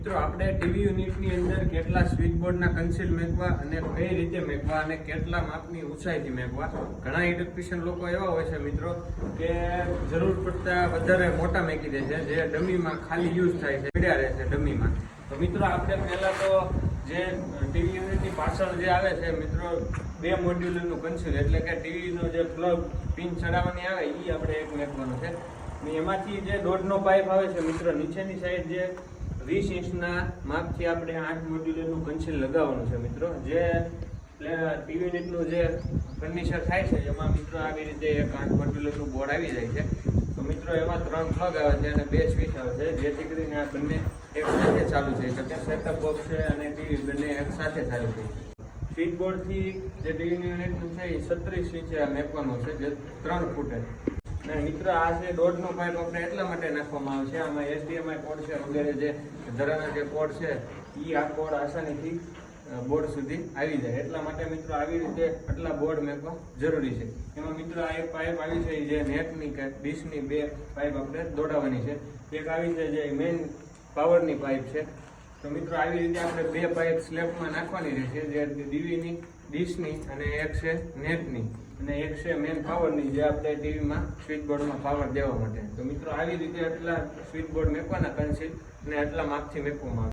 મિત્રો આપણે ટીવી યુનિટની અંદર કેટલા સ્વિચ બોર્ડના કન્સીલ મેકવા અને કઈ રીતે મેકવા અને કેટલા માપની ઊંચાઈથી મેકવા. ઘણા ઇલેક્ટ્રિશિયન લોકો એવા હોય છે મિત્રો કે જરૂર પડતા વધારે મોટા મેકી દે છે, જે ડમીમાં ખાલી યુઝ થાય છે, પીડ્યા રહે છે ડમીમાં. તો મિત્રો આપણે પહેલા તો જે ટીવી યુનિટની પાછળ જે આવે છે મિત્રો 2 મોડ્યુલરનું કન્સીલ, એટલે કે ટીવીનો જે પ્લગ પિન ચડાવવાની આવે એ આપણે એક મેકવાનું છે. અને એમાંથી જે દોઢનો પાઇપ આવે છે મિત્રો, નીચેની સાઈડ જે 20 ઇંચના માપથી આપણે 8 મોડ્યુલરનું કન્સીલ લગાવવાનું છે મિત્રો. જે ટીવી યુનિટનું જે કન્ડિશન થાય છે એમાં મિત્રો આવી રીતે એક 8 મોડ્યુલરનું બોર્ડ આવી જાય છે. તો મિત્રો એમાં 3 પ્લગ આવે છે અને 2 સ્વિચ આવે છે, જેથી કરીને આ બંને એક સાથે ચાલુ થઈ શકે. સેટઅપ બોક્સ છે અને ટીવી બંને એક સાથે ચાલુ થઈ શકે. સ્વિચ બોર્ડથી જે ટીવી યુનિટનું છે એ 36 સ્વિચ મેકવાનું છે, જે 3 ફૂટે. અને મિત્ર આ છે દોઢનો પાઇપ આપણે એટલા માટે નાખવામાં આવે છે, આમાં HDMI કોડ છે વગેરે જે ધરાના જે કોડ છે એ આ કોડ આસાનીથી બોર્ડ સુધી આવી જાય. એટલા માટે મિત્રો આવી રીતે આટલા બોર્ડ મેકવા જરૂરી છે. એમાં મિત્રો આ એક પાઇપ આવી છે જે નેટની કે ડીશની 2 પાઇપ આપણે દોડાવવાની છે. એક આવી છે જે મેઇન પાવરની પાઇપ છે. તો મિત્રો આવી રીતે આપણે 2 પાઇપ સ્લેબમાં નાખવાની રહેશે, જે ડીવીની ડીશની અને એક છે નેટની અને એક છે મેન પાવરની, જે આપણે ટીવીમાં સ્વિચ બોર્ડમાં પાવર દેવા માટે. તો મિત્રો આવી રીતે આટલા સ્વિચ બોર્ડ મેકવાના કન્સીલ અને આટલા માપથી મેકવામાં આવે.